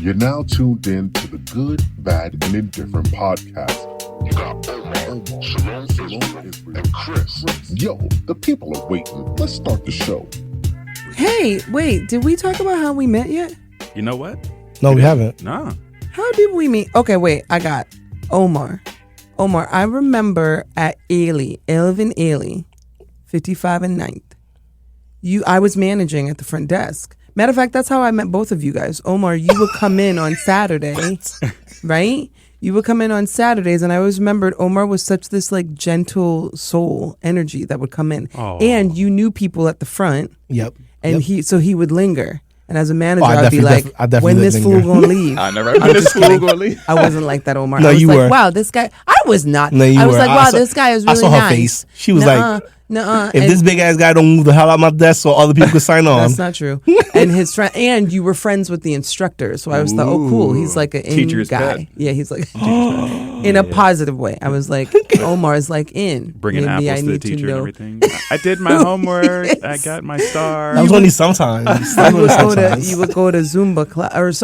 You're now tuned in to the Good, Bad, and Indifferent podcast. You got Omar, ShalomIsrael, and Chris. Yo, the people are waiting. Let's start the show. Hey, wait, did we talk about how we met yet? You know what? No, we haven't. Nah. How did we meet? Okay, wait, I got Omar. Omar, I remember at Elvin Ailey, 55 and 9th. I was managing at the front desk. Matter of fact, that's how I met both of you guys. Omar, you would come in on Saturday, right? You would come in on Saturdays, and I always remembered Omar was such this like gentle soul energy that would come in. Oh. And you knew people at the front. Yep. And he would linger. And as a manager, I I'd be like, when this fool gonna leave? I never when this fool gonna leave. I wasn't like that, Omar. No, I was you like, were. wow, this guy. I was not. No, you I was were. like, wow, this guy is really I saw her nice. face. She was like, nuh-uh. if this big ass guy don't move the hell out of my desk so other people could sign on. That's not true. And his friend, and you were friends with the instructor, so I was thought, oh, cool. He's like an in Teacher's guy. pet. Yeah, he's like in a positive way. I was like, Omar's like in. Bringing Maybe apples I to the need teacher and know. everything. I did my homework. I got my star. That was only sometimes. That was only sometimes. You would go to Zumba class,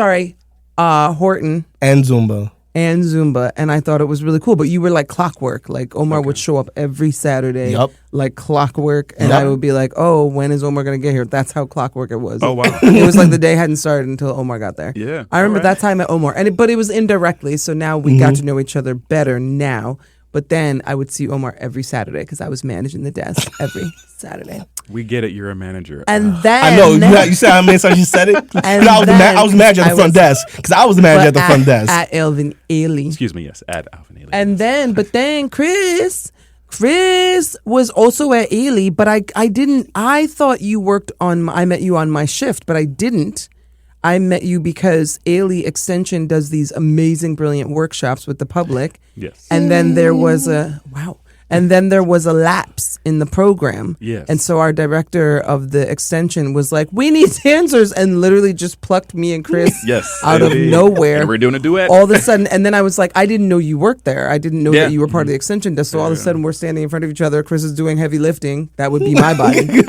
Horton. And Zumba. And Zumba, and I thought it was really cool. But you were like clockwork. Like Omar would show up every Saturday, like clockwork, and I would be like, "Oh, when is Omar gonna get here?" That's how clockwork it was. Oh, wow. It was like the day hadn't started until Omar got there. Yeah, I remember that time at Omar, but it was indirectly. So now we got to know each other better now. But then I would see Omar every Saturday because I was managing the desk every Saturday. We get it. You're a manager. And then I know. You see how many times you said it? And I was manager at the front desk. Because I was the manager at the front desk. At Elvin Ailey. Excuse me. Yes, at Alvin Ailey. And then Chris was also at Ailey, but I thought you worked on, I met you on my shift, but I didn't. I met you because Ailey Extension does these amazing, brilliant workshops with the public. Yes. And then there was a lapse in the program. Yes. And so our director of the extension was like, we need dancers, and literally just plucked me and Chris out of nowhere. And we're doing a duet. All of a sudden, and then I was like, I didn't know you worked there. I didn't know that you were part of the extension desk. So all of a sudden we're standing in front of each other. Chris is doing heavy lifting. That would be my body.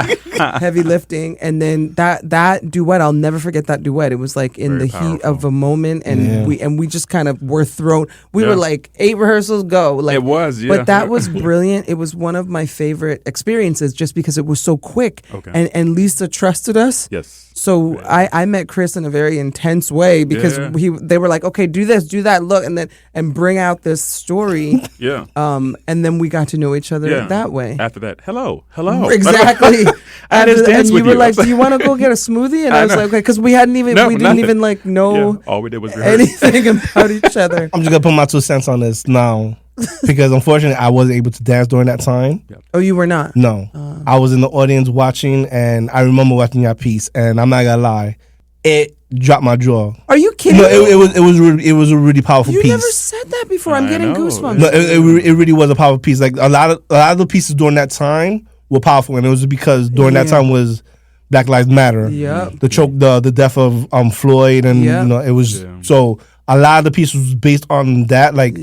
Heavy lifting. And then that duet, I'll never forget that duet. It was like in Very the powerful. heat of a moment, and we just kind of were thrown. We were like 8 rehearsals, go. Like, it was, but that was brilliant. It was one of my favorite experiences just because it was so quick. Okay. And Lisa trusted us. Yes. So I met Chris in a very intense way because they were like, okay, do this, do that, look, and bring out this story. Yeah. And then we got to know each other that way. After that, hello. Exactly. I just danced and with you were you. like, do you want to go get a smoothie? And I was like, okay, because we didn't even like know all we did was rehearse. anything about each other. I'm just going to put my 2 cents on this now. Because unfortunately, I wasn't able to dance during that time. Yep. Oh, you were not? No. I was in the audience watching, and I remember watching your piece, and I'm not going to lie, it dropped my jaw. Are you kidding? No, it was a really powerful piece. You never said that before. I'm getting goosebumps. No, it really was a powerful piece. Like a lot of the pieces during that time were powerful, and it was because during that time was Black Lives Matter. Yep. The death of Floyd, and it was so a lot of the pieces was based on that. Like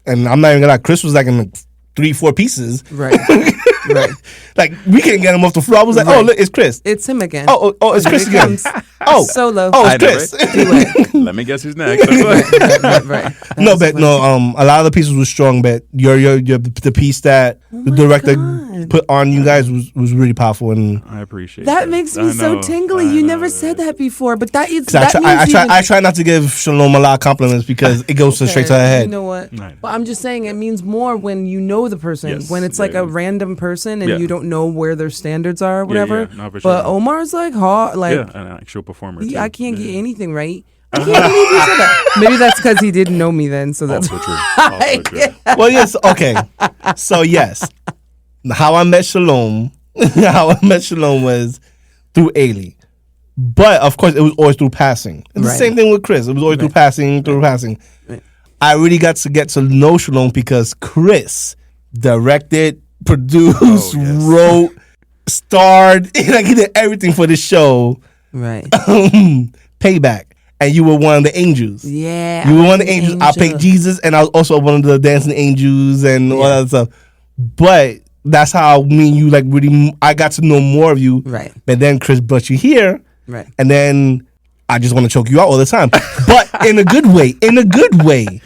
and I'm not even gonna lie, Chris was like in like 3-4 pieces. Right. Right. Like we couldn't get him off the floor. I was like, oh look, it's Chris. It's him again. Oh, it's Chris again. Oh, solo. Oh, it's Chris. Let me guess who's next. Right. No, but a lot of the pieces were strong, but the piece that the director put on you guys was really powerful, and I appreciate that. Makes me so tingly. You never said that before, but I try not to give Shalom a lot of compliments because it goes straight to her head. You know what? But I'm just saying it means more when you know the person. When it's like a random person and you don't know where their standards are or whatever. No, for sure. But Omar's like hard, like an actual performer. Too. I can't get anything right. I can't believe you said that. Maybe that's because he didn't know me then, so that's also true. Well, yes, okay. So yes, how I met Shalom was through Ailey, but of course it was always through passing. And the same thing with Chris. It was always through passing. Right. I really got to know Shalom because Chris directed, produced, wrote, starred, like he did everything for the show. Right. Payback. And you were one of the angels. Yeah. You were one of the angels. I played Jesus, and I was also one of the dancing angels and all that stuff. But that's how me and you, like, really, I got to know more of you. Right. But then Chris brought you here. Right. And then I just want to choke you out all the time, but in a good way. In a good way.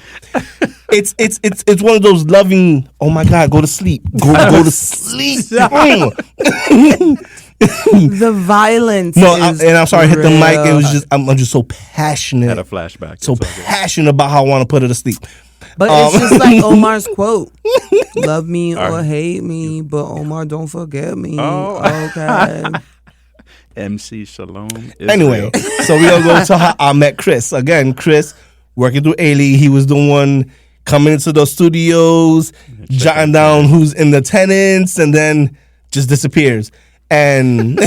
It's one of those loving. Oh my God, go to sleep. Go to sleep. The violence. No, is I'm sorry. I hit the mic. It real. was just I'm just so passionate. Had a flashback. So It's all good. passionate about how I want to put her to sleep. But it's just like Omar's quote: "Love me or hate me, but Omar, don't forget me." Oh. Okay. MC Shalom. Anyway, Israel. so we gonna go to how I met Chris. Again, Chris working through Ailey. He was the one coming into the studios, jotting down who's in the tenants, and then just disappears. And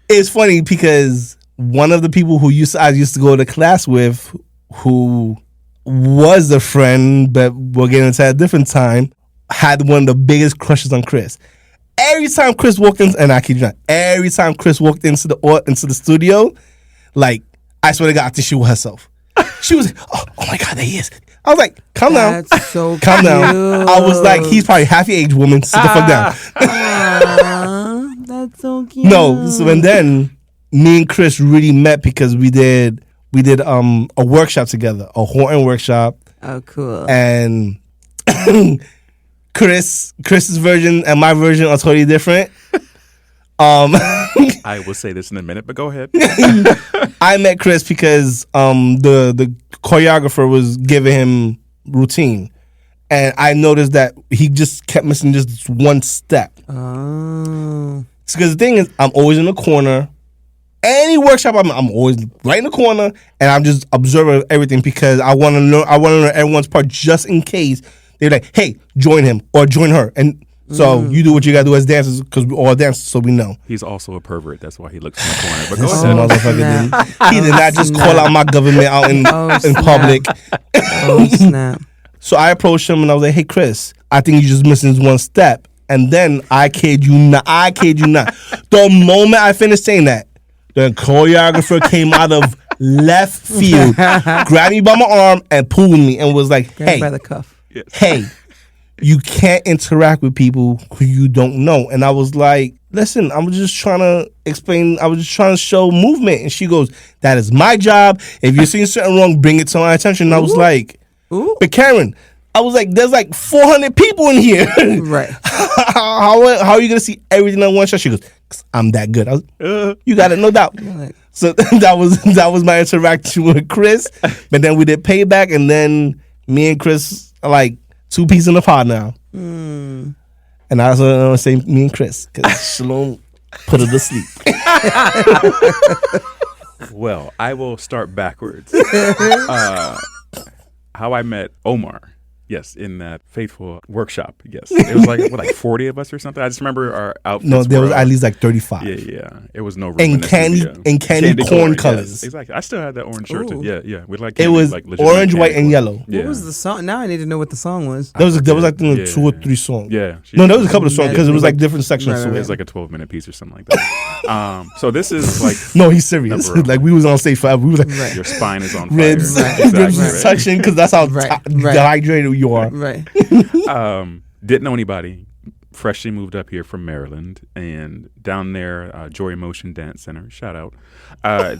it's funny because one of the people who I used to go to class with, who was a friend, but we'll get into that at a different time, had one of the biggest crushes on Chris. Every time Chris walked in, and I kid you not, every time Chris walked into the studio, like, I swear to God, I think she was herself. She was like, oh my God, there he is. I was like, calm down. That's so Calm cute. down. I was like, he's probably half your age, woman. Sit the fuck down. Aw, that's so cute. No, so and then me and Chris really met because we did a workshop together, a Horton workshop, Oh, cool. and Chris's version and my version are totally different. I will say this in a minute, but go ahead. I met Chris because the choreographer was giving him routine, and I noticed that he just kept missing just one step. Oh. Because the thing is, I'm always in the corner. Any workshop I'm always right in the corner, and I'm just observing everything because I want to learn. I want to learn everyone's part just in case they're like, "Hey, join him or join her," and so you do what you gotta do as dancers because we're all dancers, so we know. He's also a pervert. That's why he looks in the corner. But go This ahead. motherfucker snap. he did not just call out my government out in snap. public. Oh, snap. So I approached him and I was like, "Hey, Chris, I think you're just missing this one step." And then I kid you not, the moment I finished saying that, the choreographer came out of left field, grabbed me by my arm and pulled me and was like, Grab "Hey, by the cuff. hey, you can't interact with people who you don't know." And I was like, "Listen, I was just trying to explain. I was just trying to show movement." And she goes, "That is my job. If you're seeing something wrong, bring it to my attention." And I was like, Ooh. "But Karen," I was like, "There's like 400 people in here. Right. how are you gonna see everything in one shot?" She goes, "'Cause I'm that good." I was, "You got it, no doubt." Like, So that was my interaction with Chris. But then we did payback, and then me and Chris are like two peas in a pod now. And I was gonna say me and Chris because Shalom put her to sleep. Well, I will start backwards. How I met Omar. Yes, in that faithful workshop. Yes, it was like 40 of us or something. I just remember our outfits. No, there was were, at least like 35. Yeah. It was no room And in the candy- studio. and candy corn colors. Yes, exactly. I still had that orange shirt. Ooh. Yeah. With like It candy, was like legitimate orange, white, candy and corn. yellow. Yeah. What was the song? Now I need to know what the song was. There was like Yeah. 2 or 3 songs. Yeah. No, there was a couple of songs because it was like different sections. Right, to It it. was like a 12-minute piece or something like that. So this is like No, he's serious. No, bro. Like we was on stage forever. We was like Right. your spine is on fire. ribs, Exactly, ribs right. suction because that's how Right, ti- right. dehydrated you are. Right. Didn't know anybody. Freshly moved up here from Maryland, and down there, Joy Emotion Dance Center, shout out.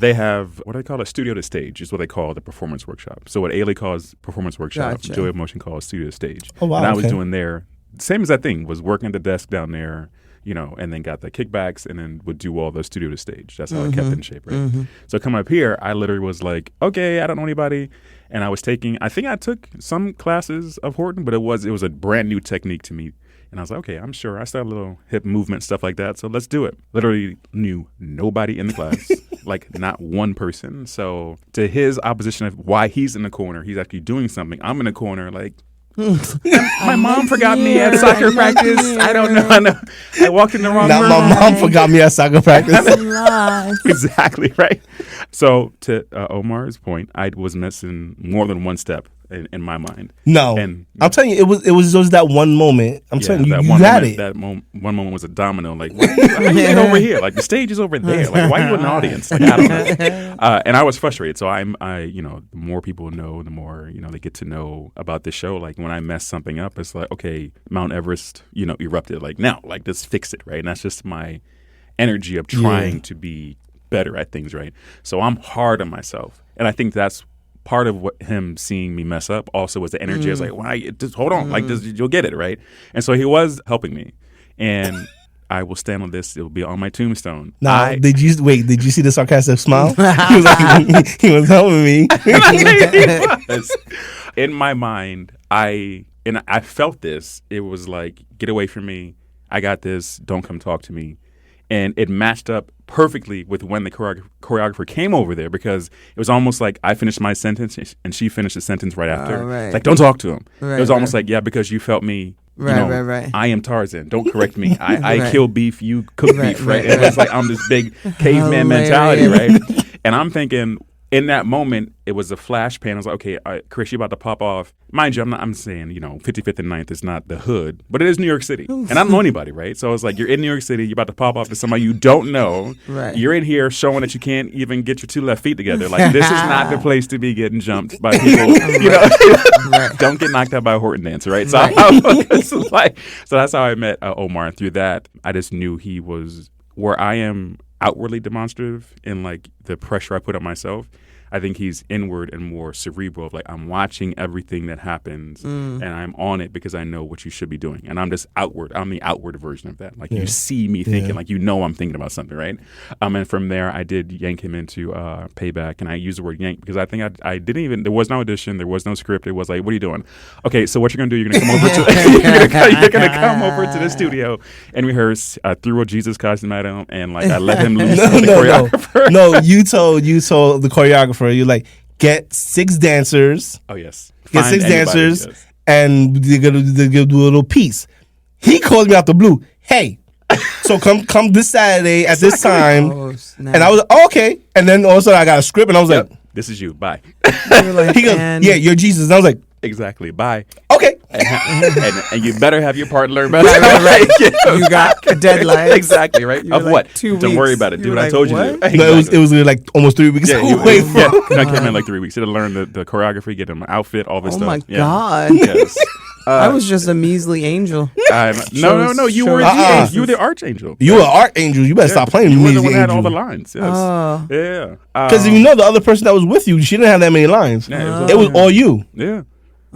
They have what I call a studio to stage, is what they call the performance workshop. So what Ailey calls performance workshop, Gotcha. Joy Emotion calls studio to stage. Oh, wow, And I was okay. doing there, same as that thing, was working the desk down there, and then got the kickbacks, and then would do all the studio to stage. That's how I kept in shape, right? So coming up here, I literally was like, okay, I don't know anybody. And I think I took some classes of Horton, but it was a brand new technique to me. And I was like, okay, I'm sure. I still have a little hip movement, stuff like that. So let's do it. Literally knew nobody in the class, like not one person. So to his opposition of why he's in the corner, he's actually doing something. I'm in the corner like, my mom forgot me at soccer practice. I don't know. I walked in the wrong Now room. my mom forgot me at soccer practice. Exactly, right? So to Omar's point, I was missing more than one step in my mind. No, And- I'm telling you, it was just that one moment. I'm telling you, that you one had moment, it. That one moment was a domino. Like, how you get over here? Like, the stage is over there. Like, why are you in the audience? Like, I don't know. And I was frustrated. So the more people know, the more they get to know about this show. Like, when I mess something up, it's like, okay, Mount Everest, erupted. Like, now, like, let's fix it, right? And that's just my energy of trying to be better at things, right? So I'm hard on myself. And I think that's part of what him seeing me mess up also was the energy. I was like, why? Just hold on. Like, you'll get it, right? And so he was helping me. And I will stand on this. It will be on my tombstone. Now, did you see the sarcastic smile? He was like, he was helping me. In my mind, I felt this. It was like, get away from me. I got this. Don't come talk to me. And it matched up perfectly with when the choreographer came over there, because it was almost like I finished my sentence and she finished the sentence right after. Right. It's like, don't talk to him. Right, it was almost like, yeah, because you felt me. Right. I am Tarzan. Don't correct me. I kill beef. You cook beef, right? And it was like, I'm this big caveman mentality, right? And I'm thinking, in that moment, it was a flash pan. I was like, okay, Chris, you're about to pop off. Mind you, I'm saying, 55th and 9th is not the hood, but it is New York City. And I don't know anybody, right? So it's like, you're in New York City, you're about to pop off to somebody you don't know. Right. You're in here showing that you can't even get your two left feet together. Like, this is not the place to be getting jumped by people. Don't get knocked out by a Horton dancer, right? So, so that's how I met Omar. And through that, I just knew he was where I am outwardly demonstrative in like the pressure I put on myself. I think he's inward and more cerebral. Like, I'm watching everything that happens and I'm on it because I know what you should be doing. And I'm just outward. I'm the outward version of that. Like, you see me thinking, like, I'm thinking about something, right? And from there, I did yank him into Payback. And I use the word yank because I think I didn't even, there was no audition. There was no script. It was like, what are you doing? Okay, so what you're going to do, you're going to come over to, you're going to come over to the studio and rehearse. I threw a Jesus costume at him and like, I let him loose with the choreographer. No, you told the choreographer, you're like, get 6 dancers. Oh, yes. Get Find 6 anybody, dancers, yes. and they're gonna do a little piece. He called me out the blue. Hey, so come this Saturday at this time. Oh, snap. And I was like, oh, okay. And then all of a sudden I got a script, and I was like, this is you. Bye. Like, he goes, yeah, you're Jesus. And I was like, Exactly. Bye. okay. And you better have your part learn better. Right. You got a deadline. Exactly, right? You were Of like what? 2 Don't weeks. worry about it. Do You what were I like, told you what? to do. No, it was like almost 3 weeks away from. I came in like 3 weeks. He had to learn the choreography, get him an outfit, all this Oh stuff. my Yeah. God. Yes. I was just a measly angel. No. You were you were the archangel. You were an archangel. You better stop playing You were me, the one that had all the angel. lines. Yes. Oh. Yeah. Because if you know the other person that was with you, she didn't have that many lines. Yeah, It was all you. Yeah.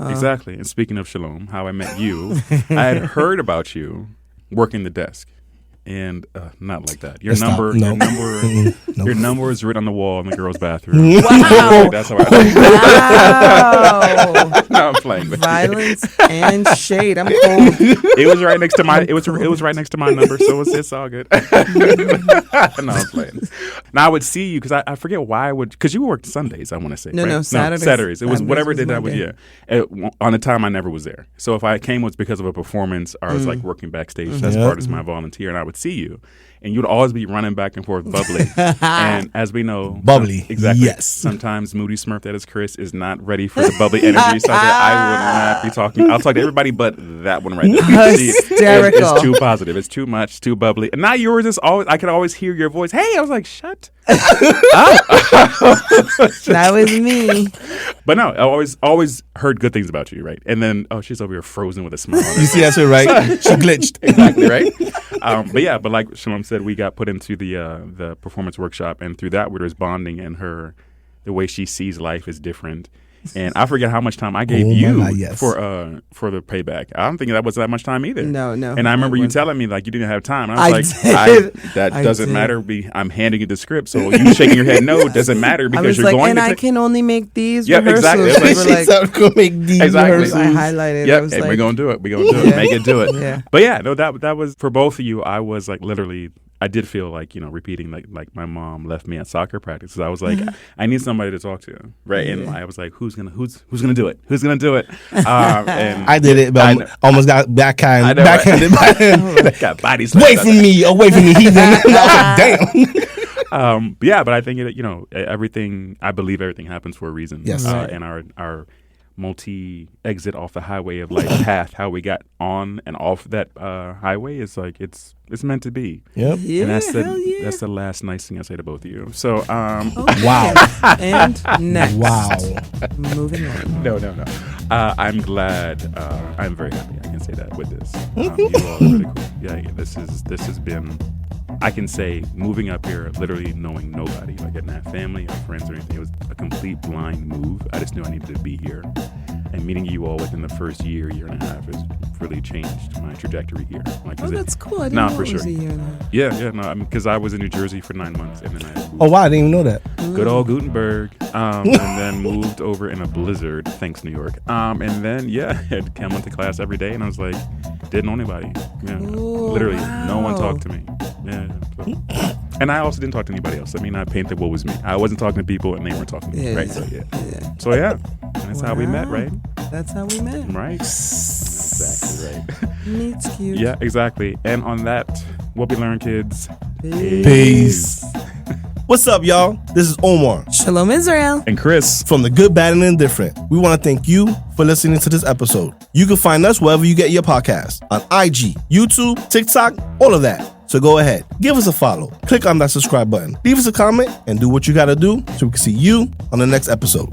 Exactly. And speaking of Shalom, how I met you, I had heard about you working the desk. And not like that. Your Stop. number, No. your number is written on the wall in the girls' bathroom. Wow. That's how I. Wow. No, I'm playing. But Violence and shade. I'm cold. it was right next to my. It was right next to my number, so it's all good. No, I'm playing. Now I would see you because I forget why I would, because you worked Sundays. I want to say No, Saturdays. Saturdays. It was Saturdays whatever was day that my was. day. Yeah, on the time I never was there. So if I came, it was because of a performance. Or I was like working backstage. That's part of my volunteer, and I would see you. And you'd always be running back and forth, bubbly. And as we know, Bubbly, exactly. yes. Sometimes Moody Smurf, that is Chris, is not ready for the bubbly energy. So I would not be talking. I'll talk to everybody, but that one right there. Hysterical. It's too positive. It's too much. Too bubbly. And now yours is always. I could always hear your voice. Hey, I was like, shut. That was me. But no, I always heard good things about you, right? And then she's over here frozen with a smile. You see, that's her, right? She glitched. Exactly, right? But like Shalom said, we got put into the performance workshop, and through that, there's bonding, and the way she sees life is different. And I forget how much time I gave you for the payback. I don't think that was that much time either. No. And I remember you telling me like you didn't have time. And I was that doesn't matter. I'm handing you the script, so you shaking your head no, it doesn't matter because you're going to. I can only make these rehearsals. Exactly. Go make these rehearsals. I highlighted. Yep, and we're gonna do it. We're gonna do it. Make it do it. Yeah. But yeah, no, that was for both of you. I was like literally. I did feel like, repeating like my mom left me at soccer practice. So I was like, I need somebody to talk to, right? And I was like, who's gonna do it? Who's gonna do it? And I did it, but I almost got backhanded. Got bodies. Away from me, heathen. I was like, damn. But I think everything. I believe everything happens for a reason. Yes. And our multi-exit off the highway of life path, how we got on and off that highway is like it's meant to be. Yep. Yeah, And that's the last nice thing I say to both of you. So wow. And next. Wow. Moving on. No. I'm glad. I'm very happy. I can say that with this. You all are really cool. Yeah, this has been I can say moving up here, literally knowing nobody, like I didn't have family or friends or anything. It was a complete blind move. I just knew I needed to be here. And meeting you all within the first year and a half has really changed my trajectory here. Like, that's cool. I didn't know for it was sure. a year now. Yeah, no, because I was in New Jersey for 9 months and then I moved. Oh, wow, I didn't even know that. Good old Gutenberg. And then moved over in a blizzard. Thanks, New York. And then, I went to class every day and I was like, didn't know anybody. Yeah, literally, no one talked to me. Yeah. So. And I also didn't talk to anybody else. I mean, I painted what was me. I wasn't talking to people and they weren't talking to me. Right? So, So, and that's how we met, right? That's how we met. Right. Exactly right. Meets cute. Yeah, exactly. And on that, what we learn, kids. Peace. What's up, y'all? This is Omar. Shalom Israel. And Chris. From The Good, Bad, and Indifferent. We want to thank you for listening to this episode. You can find us wherever you get your podcast. On IG, YouTube, TikTok, all of that. So go ahead, give us a follow, click on that subscribe button, leave us a comment, and do what you gotta do so we can see you on the next episode.